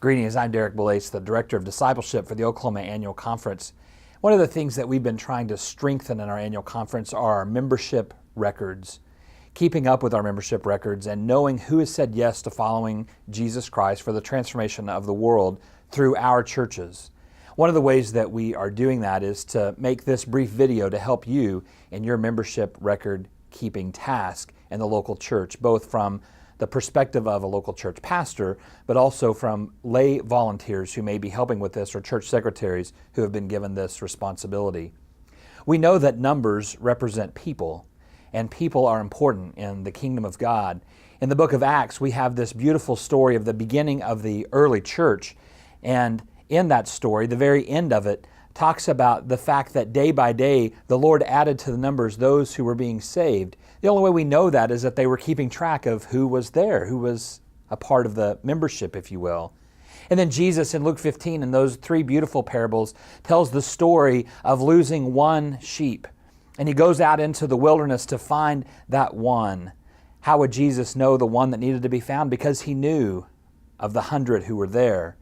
Greetings, I'm Derek Belace, the Director of Discipleship for the Oklahoma Annual Conference. One of the things that we've been trying to strengthen in our annual conference are our membership records. Keeping up with our membership records and knowing who has said yes to following Jesus Christ for the transformation of the world through our churches. One of the ways that we are doing that is to make this brief video to help you in your membership record keeping task in the local church, both from the perspective of a local church pastor, but also from lay volunteers who may be helping with this or church secretaries who have been given this responsibility. We know that numbers represent people, and people are important in the kingdom of God. In the book of Acts, we have this beautiful story of the beginning of the early church, and in that story, the very end of it talks about the fact that day by day, the Lord added to the numbers those who were being saved. The only way we know that is that they were keeping track of who was there, who was a part of the membership, if you will. And then Jesus in Luke 15, in those three beautiful parables, tells the story of losing one sheep. And he goes out into the wilderness to find that one. How would Jesus know the one that needed to be found? Because he knew of the 100 who were there.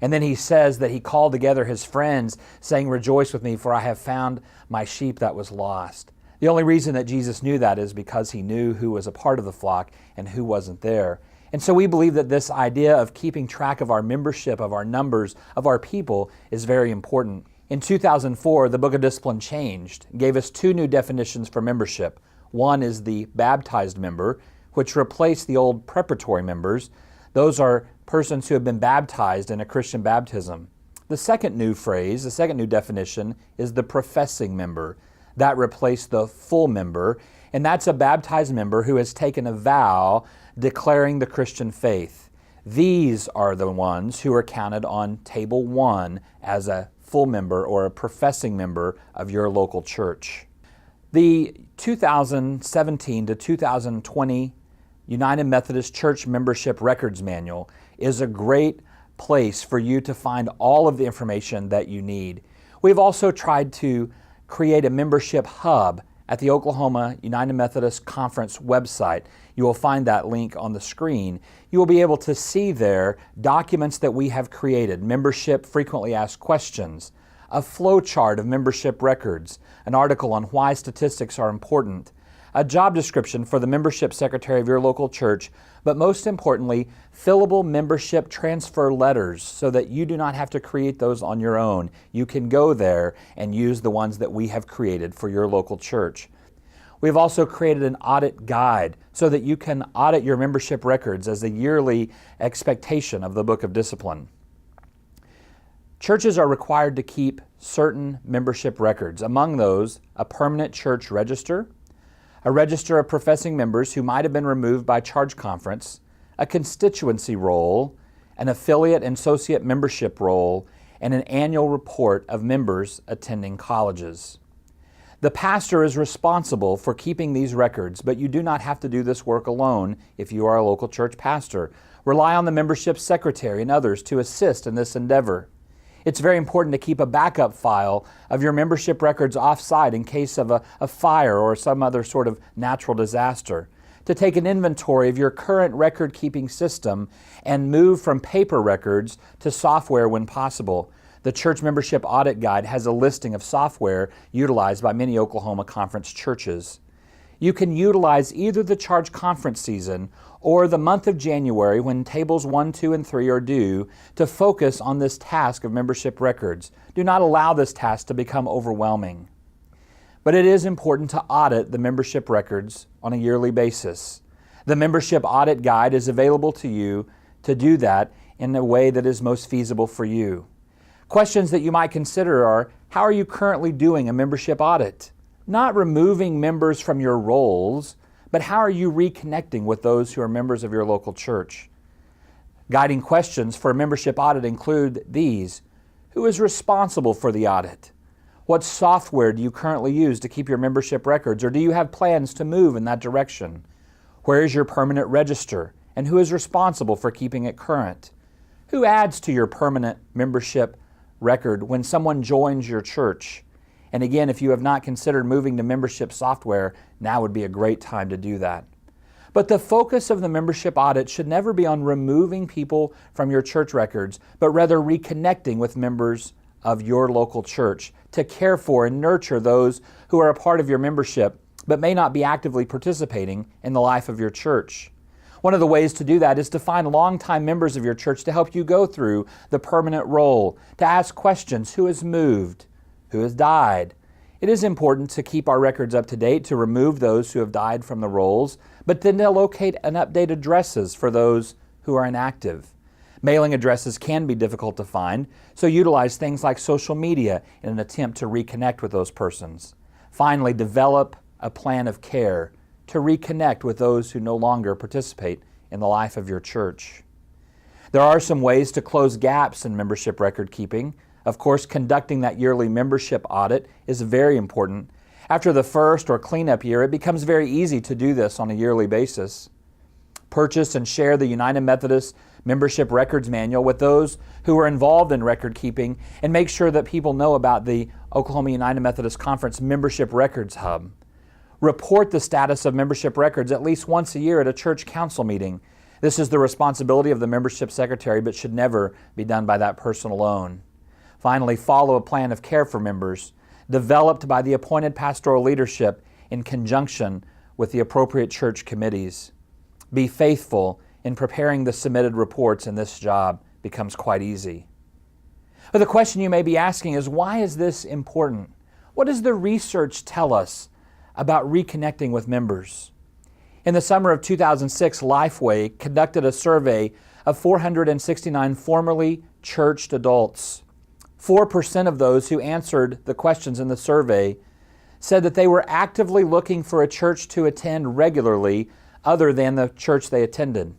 And then he says that he called together his friends, saying, "Rejoice with me, for I have found my sheep that was lost." The only reason that Jesus knew that is because he knew who was a part of the flock and who wasn't there. And so we believe that this idea of keeping track of our membership, of our numbers, of our people is very important. In 2004, the Book of Discipline changed, gave us two new definitions for membership. One is the baptized member, which replaced the old preparatory members. Those are persons who have been baptized in a Christian baptism. The second new phrase, the second new definition, is the professing member. That replaced the full member, and that's a baptized member who has taken a vow declaring the Christian faith. These are the ones who are counted on table 1 as a full member or a professing member of your local church. The 2017 to 2020 United Methodist Church Membership Records Manual is a great place for you to find all of the information that you need. We've also tried to create a membership hub at the Oklahoma United Methodist Conference website. You will find that link on the screen. You will be able to see there documents that we have created, membership frequently asked questions, a flow chart of membership records, an article on why statistics are important, a job description for the membership secretary of your local church, but most importantly, fillable membership transfer letters so that you do not have to create those on your own. You can go there and use the ones that we have created for your local church. We've also created an audit guide so that you can audit your membership records as a yearly expectation of the Book of Discipline. Churches are required to keep certain membership records. Among those, a permanent church register, a register of professing members who might have been removed by charge conference, a constituency roll, an affiliate and associate membership roll, and an annual report of members attending colleges. The pastor is responsible for keeping these records, but you do not have to do this work alone if you are a local church pastor. Rely on the membership secretary and others to assist in this endeavor. It's very important to keep a backup file of your membership records off-site in case of a fire or some other sort of natural disaster. To take an inventory of your current record-keeping system and move from paper records to software when possible. The Church Membership Audit Guide has a listing of software utilized by many Oklahoma Conference churches. You can utilize either the charge conference season or the month of January when tables 1, 2, and 3 are due to focus on this task of membership records. Do not allow this task to become overwhelming. But it is important to audit the membership records on a yearly basis. The Membership Audit Guide is available to you to do that in a way that is most feasible for you. Questions that you might consider are, how are you currently doing a membership audit? Not removing members from your roles, but how are you reconnecting with those who are members of your local church? Guiding questions for a membership audit include these. Who is responsible for the audit? What software do you currently use to keep your membership records, or do you have plans to move in that direction? Where is your permanent register, and who is responsible for keeping it current? Who adds to your permanent membership record when someone joins your church? And again, if you have not considered moving to membership software, now would be a great time to do that. But the focus of the membership audit should never be on removing people from your church records, but rather reconnecting with members of your local church to care for and nurture those who are a part of your membership but may not be actively participating in the life of your church. One of the ways to do that is to find longtime members of your church to help you go through the permanent roll, to ask questions: who has moved? Who has died? It is important to keep our records up to date, to remove those who have died from the rolls, but then to locate and update addresses for those who are inactive. Mailing addresses can be difficult to find, so utilize things like social media in an attempt to reconnect with those persons. Finally, develop a plan of care to reconnect with those who no longer participate in the life of your church. There are some ways to close gaps in membership record keeping. Of course, conducting that yearly membership audit is very important. After the first or cleanup year, it becomes very easy to do this on a yearly basis. Purchase and share the United Methodist Membership Records Manual with those who are involved in record keeping, and make sure that people know about the Oklahoma United Methodist Conference Membership Records Hub. Report the status of membership records at least once a year at a church council meeting. This is the responsibility of the membership secretary, but should never be done by that person alone. Finally, follow a plan of care for members, developed by the appointed pastoral leadership in conjunction with the appropriate church committees. Be faithful in preparing the submitted reports, and this job becomes quite easy. But the question you may be asking is, why is this important? What does the research tell us about reconnecting with members? In the summer of 2006, Lifeway conducted a survey of 469 formerly churched adults. 4% of those who answered the questions in the survey said that they were actively looking for a church to attend regularly other than the church they attended.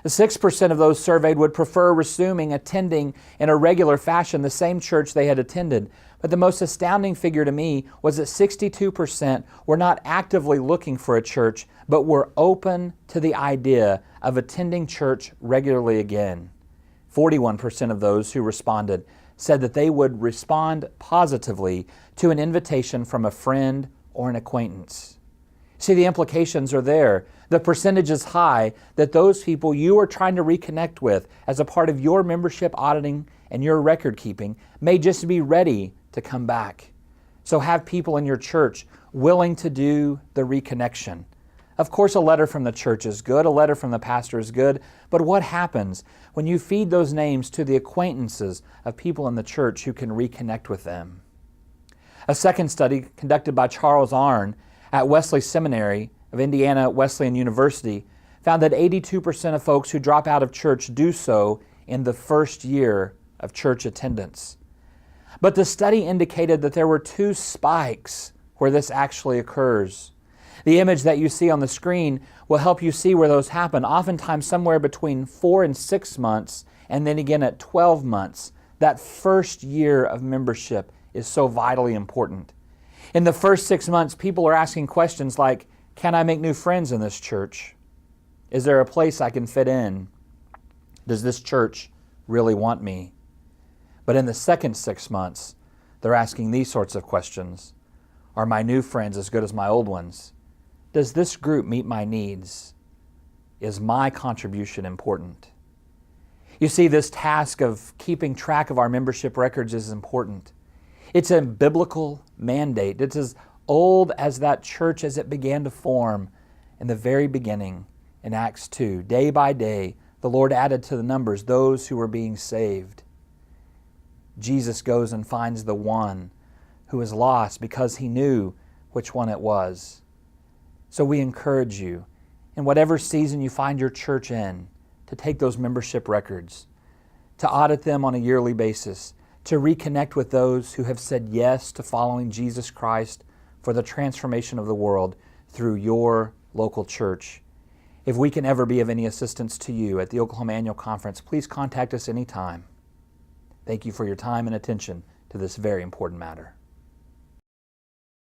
6% of those surveyed would prefer resuming attending in a regular fashion the same church they had attended. But the most astounding figure to me was that 62% were not actively looking for a church, but were open to the idea of attending church regularly again. 41% of those who responded said that they would respond positively to an invitation from a friend or an acquaintance. See, the implications are there. The percentage is high that those people you are trying to reconnect with as a part of your membership auditing and your record keeping may just be ready to come back. So have people in your church willing to do the reconnection. Of course, a letter from the church is good, a letter from the pastor is good, but what happens when you feed those names to the acquaintances of people in the church who can reconnect with them? A second study conducted by Charles Arnn at Wesley Seminary of Indiana Wesleyan University found that 82% of folks who drop out of church do so in the first year of church attendance. But the study indicated that there were two spikes where this actually occurs. The image that you see on the screen will help you see where those happen, oftentimes somewhere between 4 and 6 months, and then again at 12 months. That first year of membership is so vitally important. In the first 6 months, people are asking questions like, can I make new friends in this church? Is there a place I can fit in? Does this church really want me? But in the second 6 months, they're asking these sorts of questions. Are my new friends as good as my old ones? Does this group meet my needs? Is my contribution important? You see, this task of keeping track of our membership records is important. It's a biblical mandate. It's as old as that church as it began to form in the very beginning in Acts 2. Day by day, the Lord added to the numbers those who were being saved. Jesus goes and finds the one who is lost because he knew which one it was. So we encourage you, in whatever season you find your church in, to take those membership records, to audit them on a yearly basis, to reconnect with those who have said yes to following Jesus Christ for the transformation of the world through your local church. If we can ever be of any assistance to you at the Oklahoma Annual Conference, please contact us anytime. Thank you for your time and attention to this very important matter.